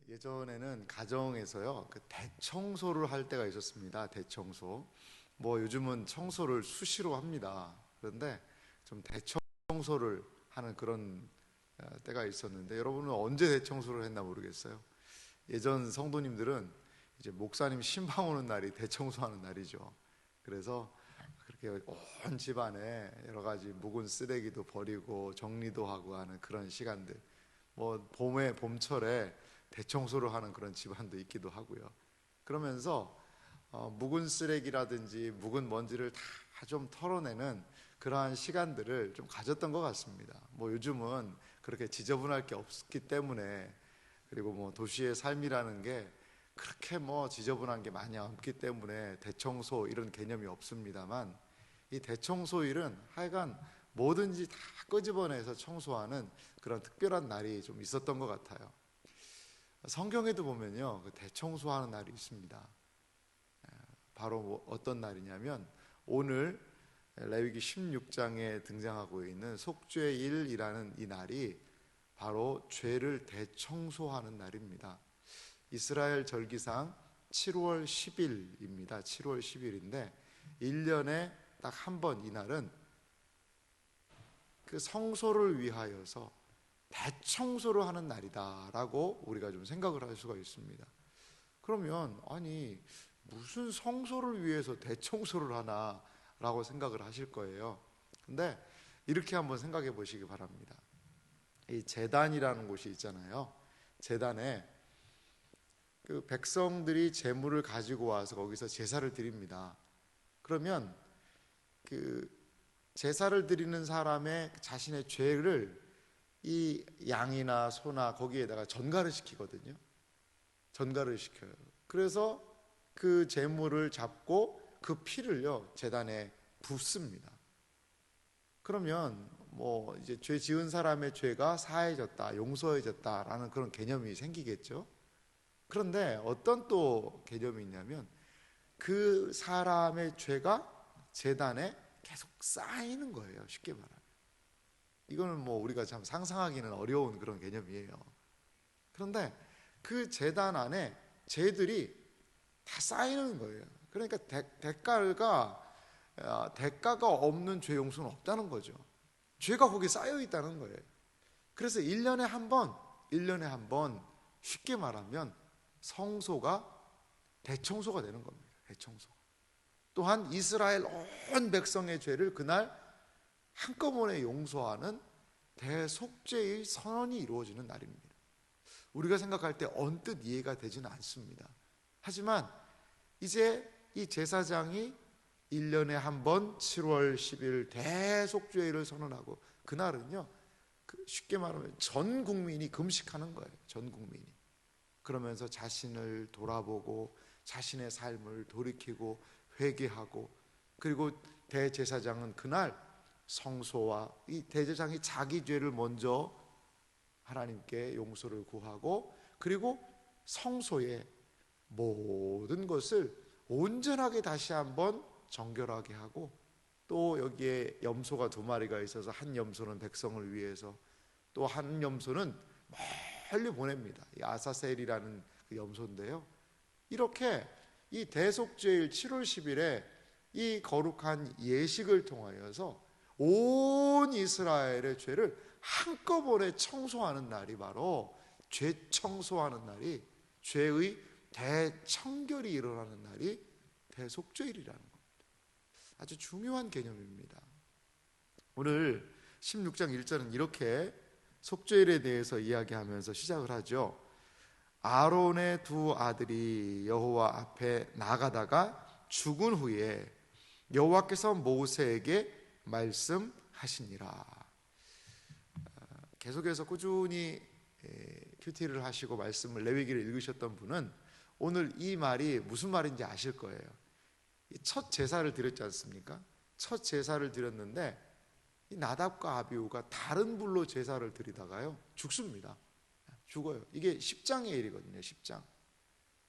예전에는 가정에서요, 그 대청소를 할 때가 있었습니다. 대청소. 뭐 요즘은 청소를 수시로 합니다. 그런데 좀 대청소를 하는 그런 때가 있었는데, 여러분은 언제 대청소를 했나 모르겠어요. 예전 성도님들은 이제 목사님 신방 오는 날이 대청소하는 날이죠. 그래서 그렇게 온 집안에 여러 가지 묵은 쓰레기도 버리고 정리도 하고 하는 그런 시간들, 뭐 봄철에 대청소를 하는 그런 집안도 있기도 하고요. 그러면서 묵은 쓰레기라든지 묵은 먼지를 다 좀 털어내는 그러한 시간들을 좀 가졌던 것 같습니다. 뭐 요즘은 그렇게 지저분할 게 없기 때문에, 그리고 뭐 도시의 삶이라는 게 그렇게 뭐 지저분한 게 많이 없기 때문에 대청소 이런 개념이 없습니다만, 이 대청소 일은 하여간 뭐든지 다 끄집어내서 청소하는 그런 특별한 날이 좀 있었던 것 같아요. 성경에도 보면요, 그 대청소하는 날이 있습니다. 바로 뭐 어떤 날이냐면, 오늘 레위기 16장에 등장하고 있는 속죄일이라는 이 날이 바로 죄를 대청소하는 날입니다. 이스라엘 절기상 7월 10일입니다. 7월 10일인데 1년에 딱 한 번 이 날은 그 성소를 위하여서 대청소를 하는 날이다라고 우리가 좀 생각을 할 수가 있습니다. 그러면 아니 무슨 성소를 위해서 대청소를 하나라고 생각을 하실 거예요. 근데 이렇게 한번 생각해 보시기 바랍니다. 이 제단이라는 곳이 있잖아요. 제단에 그 백성들이 제물을 가지고 와서 거기서 제사를 드립니다. 그러면 그 제사를 드리는 사람의 자신의 죄를 이 양이나 소나 거기에다가 전가를 시키거든요. 전가를 시켜요. 그래서 그 제물을 잡고 그 피를요 제단에 붓습니다. 그러면 뭐 이제 죄 지은 사람의 죄가 사해졌다, 용서해졌다라는 그런 개념이 생기겠죠. 그런데 어떤 또 개념이 있냐면, 그 사람의 죄가 제단에 계속 쌓이는 거예요. 쉽게 말하면 이거는 뭐 우리가 참 상상하기는 어려운 그런 개념이에요. 그런데 그 제단 안에 죄들이 다 쌓이는 거예요. 그러니까 대가가 없는 죄 용서는 없다는 거죠. 죄가 거기 쌓여 있다는 거예요. 그래서 1년에 한 번 쉽게 말하면 성소가 대청소가 되는 겁니다. 대청소. 또한 이스라엘 온 백성의 죄를 그날 한꺼번에 용서하는 대속죄의 선언이 이루어지는 날입니다. 우리가 생각할 때 언뜻 이해가 되지는 않습니다. 하지만 이제 이 제사장이 1년에 한 번 7월 10일 대속죄일을 선언하고, 그날은요 쉽게 말하면 전 국민이 금식하는 거예요. 전 국민이. 그러면서 자신을 돌아보고 자신의 삶을 돌이키고 회개하고, 그리고 대제사장은 그날 성소와 이 대제사장이 자기 죄를 먼저 하나님께 용서를 구하고, 그리고 성소의 모든 것을 온전하게 다시 한번 정결하게 하고, 또 여기에 염소가 2마리가 있어서 한 염소는 백성을 위해서, 또 한 염소는 멀리 보냅니다. 이 아사셀이라는 그 염소인데요, 이렇게 이 대속죄일 7월 10일에 이 거룩한 예식을 통하여서 온 이스라엘의 죄를 한꺼번에 청소하는 날이 바로 죄 청소하는 날이, 죄의 대청결이 일어나는 날이 대속죄일이라는 겁니다. 아주 중요한 개념입니다. 오늘 16장 1절은 이렇게 속죄일에 대해서 이야기하면서 시작을 하죠. 아론의 2 아들이 여호와 앞에 나가다가 죽은 후에 여호와께서 모세에게 말씀하시니라. 계속해서 꾸준히 큐티를 하시고 말씀을 레위기를 읽으셨던 분은 오늘 이 말이 무슨 말인지 아실 거예요. 첫 제사를 드렸지 않습니까? 첫 제사를 드렸는데 이 나답과 아비후가 다른 불로 제사를 드리다가요 죽습니다. 죽어요. 이게 10장의 일이거든요. 10장.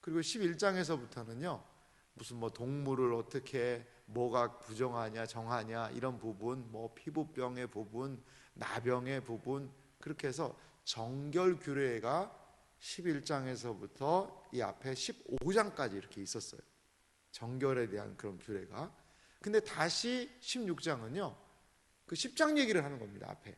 그리고 11장에서부터는요 무슨 뭐 동물을 어떻게 뭐가 부정하냐 정하냐 이런 부분, 뭐 피부병의 부분, 나병의 부분, 그렇게 해서 정결 규례가 11장에서부터 이 앞에 15장까지 이렇게 있었어요. 정결에 대한 그런 규례가. 근데 다시 16장은요, 그 10장 얘기를 하는 겁니다, 앞에.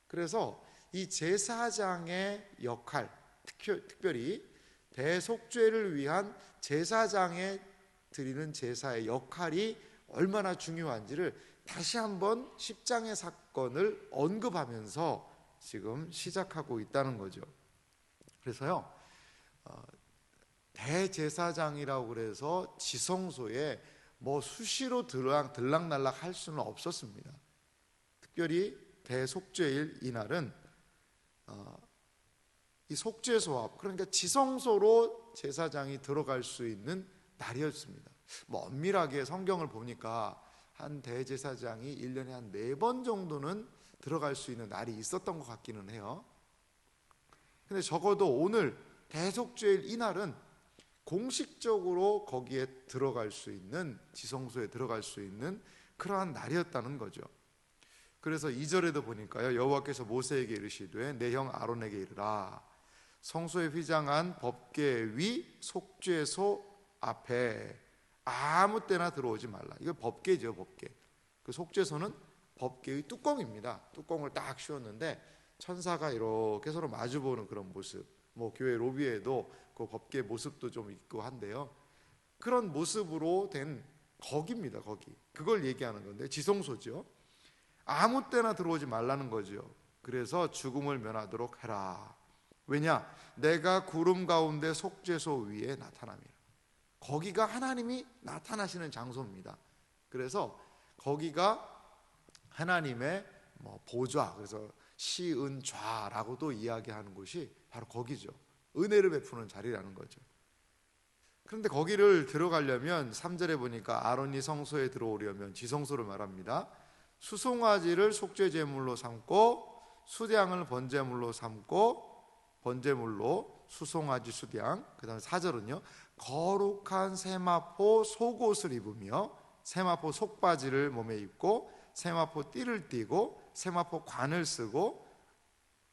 그래서 이 제사장의 역할, 특별히 대속죄를 위한 제사장에 드리는 제사의 역할이 얼마나 중요한지를 다시 한번 10장의 사건을 언급하면서 지금 시작하고 있다는 거죠. 그래서요, 대제사장이라고 그래서 지성소에 뭐 수시로 들락날락 할 수는 없었습니다. 특별히 대속죄일 이날은 이 속죄소, 그러니까 지성소로 제사장이 들어갈 수 있는 날이었습니다. 뭐 엄밀하게 성경을 보니까 한 대제사장이 1년에 한 4번 정도는 들어갈 수 있는 날이 있었던 것 같기는 해요. 근데 적어도 오늘 대속죄일 이날은 공식적으로 거기에 들어갈 수 있는, 지성소에 들어갈 수 있는 그러한 날이었다는 거죠. 그래서 2절에도 보니까요, 여호와께서 모세에게 이르시되 내 형 아론에게 이르라. 성소에 휘장한 법궤 위 속죄소 앞에 아무 때나 들어오지 말라. 이거 법궤죠, 법궤. 그 속죄소는 법궤의 뚜껑입니다. 뚜껑을 딱 씌웠는데 천사가 이렇게 서로 마주보는 그런 모습. 뭐 교회 로비에도 그 법궤 모습도 좀 있고 한데요. 그런 모습으로 된 거기입니다, 거기. 그걸 얘기하는 건데, 지성소죠. 아무 때나 들어오지 말라는 거죠. 그래서 죽음을 면하도록 해라. 왜냐? 내가 구름 가운데 속죄소 위에 나타남이라. 거기가 하나님이 나타나시는 장소입니다. 그래서 거기가 하나님의 보좌, 그래서 시은좌라고도 이야기하는 곳이 바로 거기죠. 은혜를 베푸는 자리라는 거죠. 그런데 거기를 들어가려면 3절에 보니까 아론이 성소에 들어오려면, 지성소를 말합니다, 수송아지를 속죄제물로 삼고 수량을 번제물로 삼고, 번제물로 수송아지 수량, 그 다음에 4절은요, 거룩한 세마포 속옷을 입으며 세마포 속바지를 몸에 입고 세마포 띠를 띠고 세마포 관을 쓰고,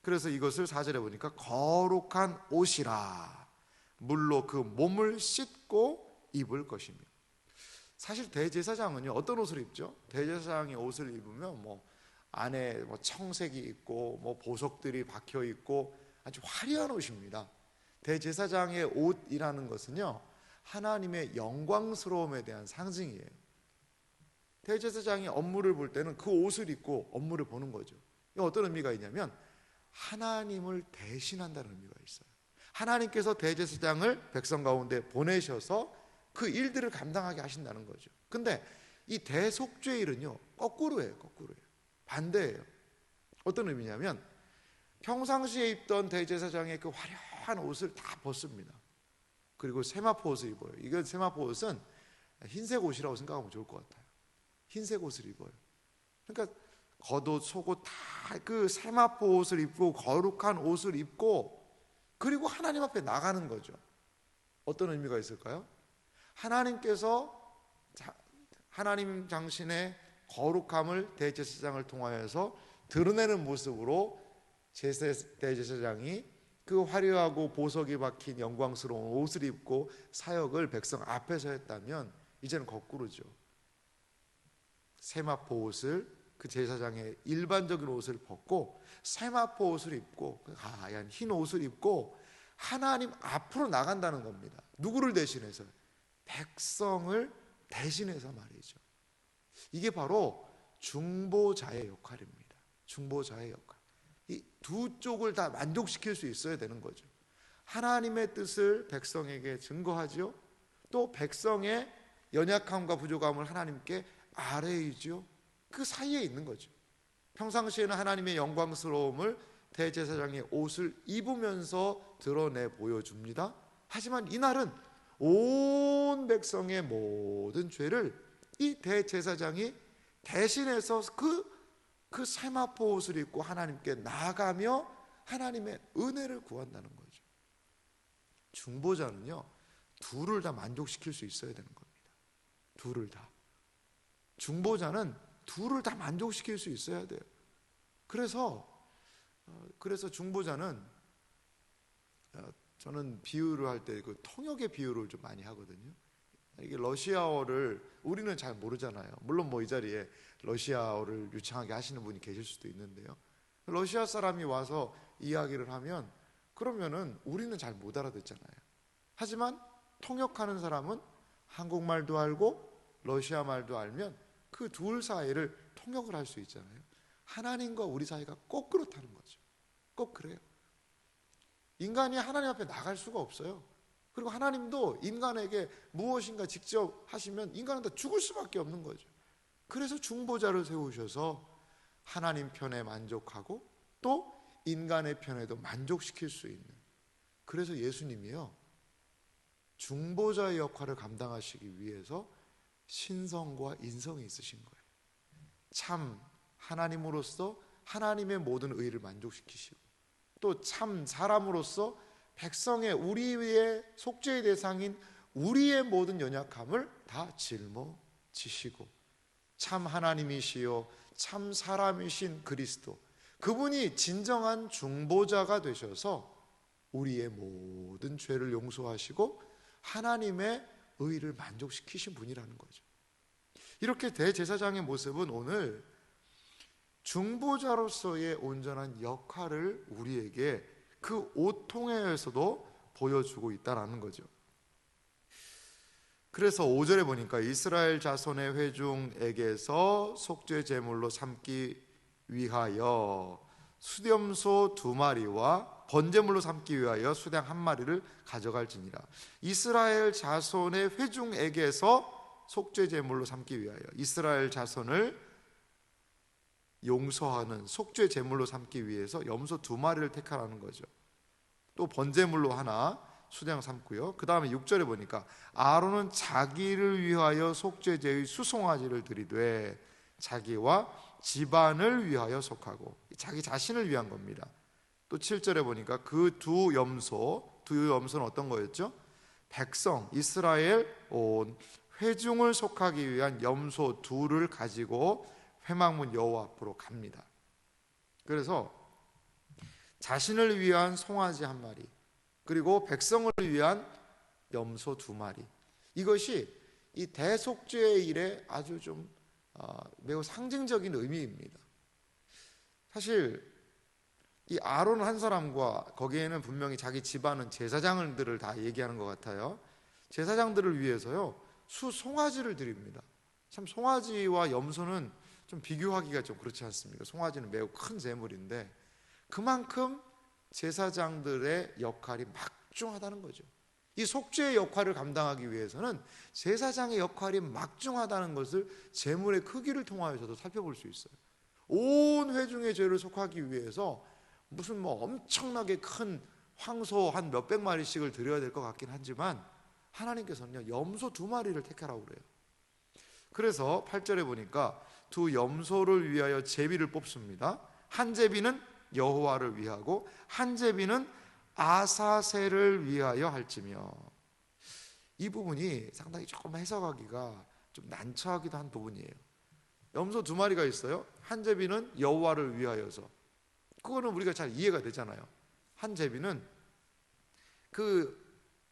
그래서 이것을 4절에 보니까 거룩한 옷이라. 물로 그 몸을 씻고 입을 것이며. 사실 대제사장은요, 어떤 옷을 입죠? 대제사장이 옷을 입으면 안에 청색이 있고 보석들이 박혀 있고 아주 화려한 옷입니다. 대제사장의 옷이라는 것은요, 하나님의 영광스러움에 대한 상징이에요. 대제사장이 업무를 볼 때는 그 옷을 입고 업무를 보는 거죠. 이게 어떤 의미가 있냐면 하나님을 대신한다는 의미가 있어요. 하나님께서 대제사장을 백성 가운데 보내셔서 그 일들을 감당하게 하신다는 거죠. 근데 이 대속죄일은요, 거꾸로예요. 반대예요. 어떤 의미냐면 평상시에 입던 대제사장의 그 화려한 옷을 다 벗습니다. 그리고 세마포 옷을 입어요. 이건 세마포 옷은 흰색 옷이라고 생각하면 좋을 것 같아요. 흰색 옷을 입어요. 그러니까 겉옷, 속옷 다 그 세마포 옷을 입고 거룩한 옷을 입고, 그리고 하나님 앞에 나가는 거죠. 어떤 의미가 있을까요? 하나님께서 하나님 당신의 거룩함을 대제사장을 통하여서 드러내는 모습으로 대제사장이 그 화려하고 보석이 박힌 영광스러운 옷을 입고 사역을 백성 앞에서 했다면, 이제는 거꾸로죠. 세마포 옷을, 그 제사장의 일반적인 옷을 벗고 세마포 옷을 입고 하얀 흰 옷을 입고 하나님 앞으로 나간다는 겁니다. 누구를 대신해서? 백성을 대신해서 말이죠. 이게 바로 중보자의 역할입니다. 중보자의 역할. 이 두 쪽을 다 만족시킬 수 있어야 되는 거죠. 하나님의 뜻을 백성에게 증거하죠. 또 백성의 연약함과 부족함을 하나님께 아뢰이죠. 그 사이에 있는 거죠. 평상시에는 하나님의 영광스러움을 대제사장의 옷을 입으면서 드러내 보여줍니다. 하지만 이날은 온 백성의 모든 죄를 이 대제사장이 대신해서 그 세마포 옷을 입고 하나님께 나아가며 하나님의 은혜를 구한다는 거죠. 중보자는요, 둘을 다 만족시킬 수 있어야 되는 겁니다. 둘을 다. 중보자는 둘을 다 만족시킬 수 있어야 돼요. 그래서 중보자는 저는 비유를 할 때 그 통역의 비유를 좀 많이 하거든요. 이게 러시아어를 우리는 잘 모르잖아요. 물론 뭐 이 자리에 러시아어를 유창하게 하시는 분이 계실 수도 있는데요. 러시아 사람이 와서 이야기를 하면 그러면은 우리는 잘 못 알아듣잖아요. 하지만 통역하는 사람은 한국말도 알고 러시아 말도 알면 그 둘 사이를 통역을 할 수 있잖아요. 하나님과 우리 사이가 꼭 그렇다는 거죠. 꼭 그래요. 인간이 하나님 앞에 나갈 수가 없어요. 그리고 하나님도 인간에게 무엇인가 직접 하시면 인간은 다 죽을 수밖에 없는 거죠. 그래서 중보자를 세우셔서 하나님 편에 만족하고 또 인간의 편에도 만족시킬 수 있는, 그래서 예수님이요 중보자의 역할을 감당하시기 위해서 신성과 인성이 있으신 거예요. 참 하나님으로서 하나님의 모든 의를 만족시키시고 또 참 사람으로서 백성의 우리의 속죄의 대상인 우리의 모든 연약함을 다 짊어지시고 참 하나님이시요 참 사람이신 그리스도, 그분이 진정한 중보자가 되셔서 우리의 모든 죄를 용서하시고 하나님의 의를 만족시키신 분이라는 거죠. 이렇게 대제사장의 모습은 오늘 중보자로서의 온전한 역할을 우리에게 그 오통에서도 보여주고 있다는 거죠. 그래서 5절에 보니까 이스라엘 자손의 회중에게서 속죄 제물로 삼기 위하여 수염소 2마리와 번제물로 삼기 위하여 수양 1마리를 가져갈지니라. 이스라엘 자손의 회중에게서 속죄 제물로 삼기 위하여, 이스라엘 자손을 용서하는 속죄 제물로 삼기 위해서 염소 2마리를 택하라는 거죠. 또 번제물로 하나 수양 삼고요. 그 다음에 6절에 보니까 아론은 자기를 위하여 속죄제의 수송아지를 드리되 자기와 집안을 위하여 속하고, 자기 자신을 위한 겁니다. 또 7절에 보니까 그 두 염소는 어떤 거였죠? 백성 이스라엘 온 회중을 속하기 위한 염소 2를 가지고 회막문 여호와 앞으로 갑니다. 그래서 자신을 위한 송아지 1마리, 그리고 백성을 위한 염소 2마리, 이것이 이 대속죄의 일에 아주 좀 매우 상징적인 의미입니다. 사실 이 아론 한 사람과 거기에는 분명히 자기 집안은 제사장들을 다 얘기하는 것 같아요. 제사장들을 위해서요 수송아지를 드립니다. 참 송아지와 염소는 좀 비교하기가 좀 그렇지 않습니까? 송아지는 매우 큰 제물인데 그만큼 제사장들의 역할이 막중하다는 거죠. 이 속죄의 역할을 감당하기 위해서는 제사장의 역할이 막중하다는 것을 제물의 크기를 통하여서도 살펴볼 수 있어요. 온 회중의 죄를 속하기 위해서 무슨 뭐 엄청나게 큰 황소 한 몇백 마리씩을 드려야 될 것 같긴 하지만 하나님께서는요 염소 2마리를 택하라고 그래요. 그래서 8절에 보니까 두 염소를 위하여 제비를 뽑습니다. 한 제비는 여호와를 위하고 한 제비는 아사셀을 위하여 할지며, 이 부분이 상당히 조금 해석하기가 좀 난처하기도 한 부분이에요. 염소 2마리가 있어요. 한 제비는 여호와를 위하여서, 그거는 우리가 잘 이해가 되잖아요. 한 제비는 그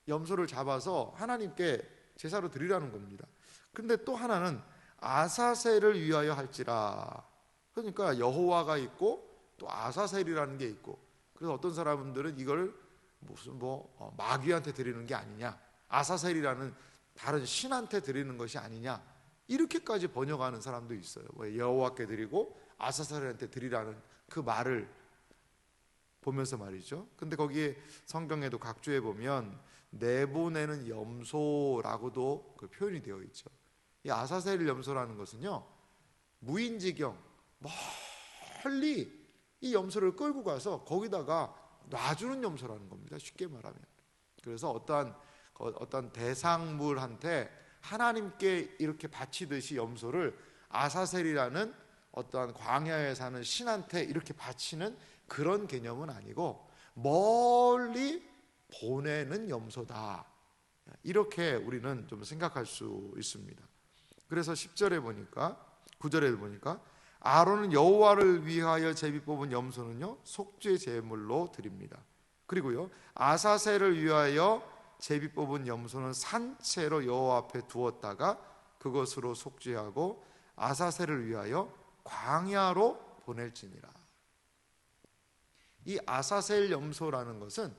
염소를 잡아서 하나님께 제사로 드리라는 겁니다. 근데 또 하나는 아사셀을 위하여 할지라, 그러니까 여호와가 있고 또 아사셀이라는 게 있고, 그래서 어떤 사람들은 이걸 무슨 마귀한테 드리는 게 아니냐, 아사셀이라는 다른 신한테 드리는 것이 아니냐, 이렇게까지 번역하는 사람도 있어요. 여호와께 드리고 아사셀한테 드리라는 그 말을 보면서 말이죠. 근데 거기에 성경에도 각주에 보면 내보내는 염소라고도 그 표현이 되어 있죠. 이 아사셀 염소라는 것은요 무인지경 멀리 이 염소를 끌고 가서 거기다가 놔주는 염소라는 겁니다. 쉽게 말하면. 그래서 어떤 대상물한테 하나님께 이렇게 바치듯이 염소를 아사셀이라는 어떠한 광야에 사는 신한테 이렇게 바치는 그런 개념은 아니고 멀리 보내는 염소다, 이렇게 우리는 좀 생각할 수 있습니다. 그래서 10절에 보니까 9절에 보니까 아론은 여호와를 위하여 제비 뽑은 염소는요 속죄 제물로 드립니다. 그리고요, 아사셀을 위하여 제비 뽑은 염소는 산채로 여호와 앞에 두었다가 그것으로 속죄하고 아사셀을 위하여 광야로 보낼지니라. 이 아사셀 염소라는 것은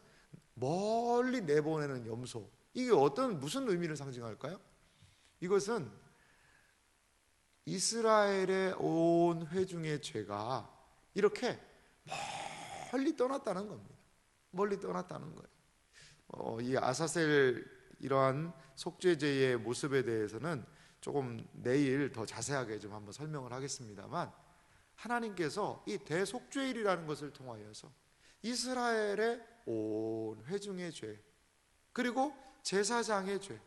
멀리 내보내는 염소, 이게 무슨 의미를 상징할까요? 이것은 이스라엘의 온 회중의 죄가 이렇게 멀리 떠났다는 겁니다. 멀리 떠났다는 거예요. 이 아사셀 이러한 속죄제의 모습에 대해서는 조금 내일 더 자세하게 좀 한번 설명을 하겠습니다만, 하나님께서 이 대속죄일이라는 것을 통하여서 이스라엘의 온 회중의 죄, 그리고 제사장의 죄,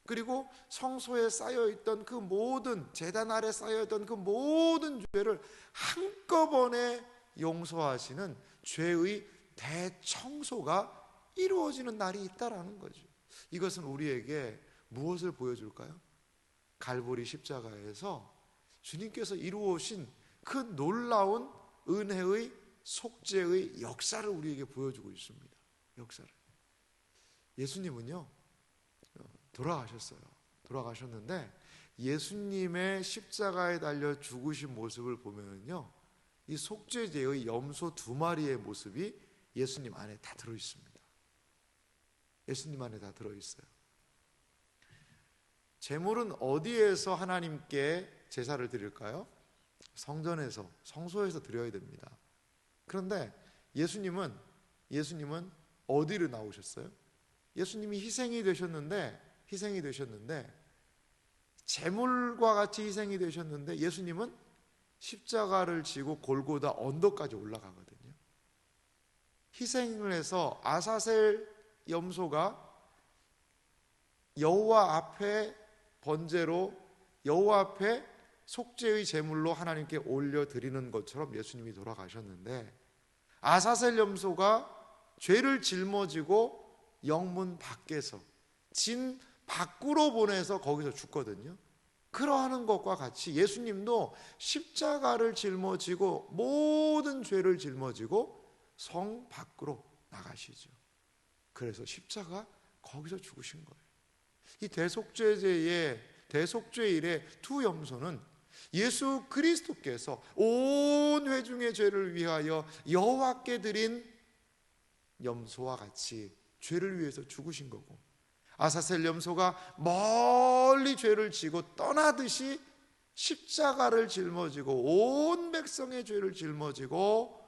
그리고 성소에 쌓여있던 그 모든, 제단 아래 쌓여있던 그 모든 죄를 한꺼번에 용서하시는 죄의 대청소가 이루어지는 날이 있다라는 거죠. 이것은 우리에게 무엇을 보여줄까요? 갈보리 십자가에서 주님께서 이루어오신 그 놀라운 은혜의 속죄의 역사를 우리에게 보여주고 있습니다. 역사를. 예수님은요, 돌아가셨는데 예수님의 십자가에 달려 죽으신 모습을 보면요, 이 속죄제의 염소 2마리의 모습이 예수님 안에 다 들어있습니다. 예수님 안에 다 들어있어요. 제물은 어디에서 하나님께 제사를 드릴까요? 성전에서, 성소에서 드려야 됩니다. 그런데 예수님은 어디로 나오셨어요? 예수님이 희생이 되셨는데 제물과 같이 희생이 되셨는데, 예수님은 십자가를 지고 골고다 언덕까지 올라가거든요. 희생을 해서 아사셀 염소가 여호와 앞에 번제로, 여호와 앞에 속죄의 제물로 하나님께 올려드리는 것처럼 예수님이 돌아가셨는데, 아사셀 염소가 죄를 짊어지고 영문 밖에서, 진 밖으로 보내서 거기서 죽거든요. 그러하는 것과 같이 예수님도 십자가를 짊어지고 모든 죄를 짊어지고 성 밖으로 나가시죠. 그래서 십자가 거기서 죽으신 거예요. 이 대속죄일의 2 염소는 예수 그리스도께서 온 회중의 죄를 위하여 여호와께 드린 염소와 같이 죄를 위해서 죽으신 거고, 아사셀 염소가 멀리 죄를 지고 떠나듯이 십자가를 짊어지고 온 백성의 죄를 짊어지고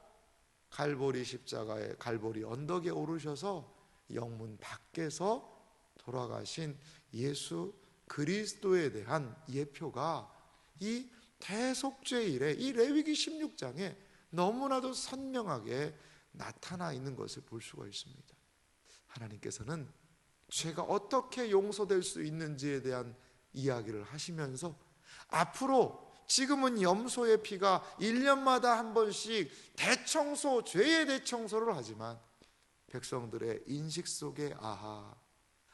갈보리 십자가에, 갈보리 언덕에 오르셔서 영문 밖에서 돌아가신 예수 그리스도에 대한 예표가 이 대속죄일에, 이 레위기 16장에 너무나도 선명하게 나타나 있는 것을 볼 수가 있습니다. 하나님께서는 죄가 어떻게 용서될 수 있는지에 대한 이야기를 하시면서, 앞으로 지금은 염소의 피가 1년마다 한 번씩 대청소, 죄의 대청소를 하지만 백성들의 인식 속에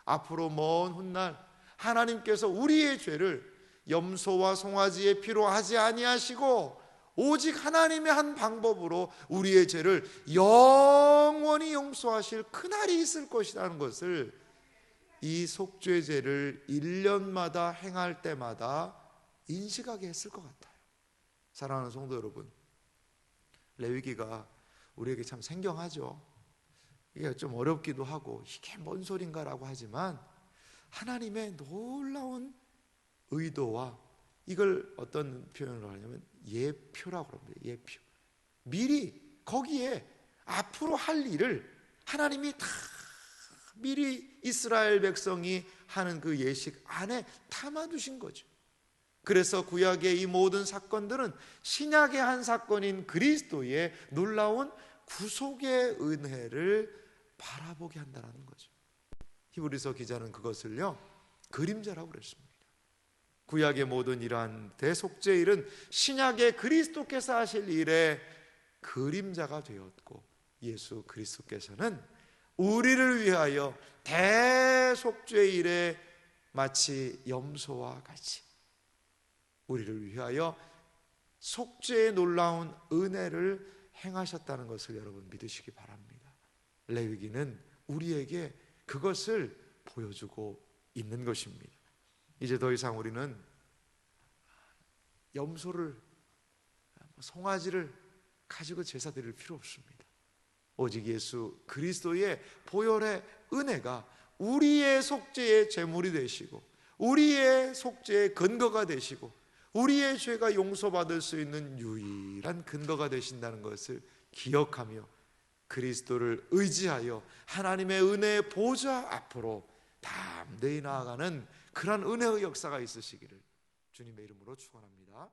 앞으로 먼 훗날 하나님께서 우리의 죄를 염소와 송아지의 피로 하지 아니하시고 오직 하나님의 한 방법으로 우리의 죄를 영원히 용서하실 그날이 있을 것이라는 것을 이 속죄제를 1년마다 행할 때마다 인식하게 했을 것 같아요. 사랑하는 성도 여러분, 레위기가 우리에게 참 생경하죠. 이게 좀 어렵기도 하고 이게 뭔 소린가라고 하지만 하나님의 놀라운 의도와, 이걸 어떤 표현을 하냐면 예표라고 합니다. 예표. 미리 거기에 앞으로 할 일을 하나님이 다 미리 이스라엘 백성이 하는 그 예식 안에 담아두신 거죠. 그래서 구약의 이 모든 사건들은 신약의 한 사건인 그리스도의 놀라운 구속의 은혜를 바라보게 한다는 거죠. 히브리서 기자는 그것을요, 그림자라고 그랬습니다. 구약의 모든 이러한 대속죄일은 신약의 그리스도께서 하실 일의 그림자가 되었고, 예수 그리스도께서는 우리를 위하여 대속죄일에 마치 염소와 같이 우리를 위하여 속죄의 놀라운 은혜를 행하셨다는 것을 여러분 믿으시기 바랍니다. 레위기는 우리에게 그것을 보여주고 있는 것입니다. 이제 더 이상 우리는 염소를, 송아지를 가지고 제사 드릴 필요 없습니다. 오직 예수 그리스도의 보혈의 은혜가 우리의 속죄의 제물이 되시고, 우리의 속죄의 근거가 되시고, 우리의 죄가 용서받을 수 있는 유일한 근거가 되신다는 것을 기억하며 그리스도를 의지하여 하나님의 은혜의 보좌 앞으로 담대히 나아가는 그런 은혜의 역사가 있으시기를 주님의 이름으로 축원합니다.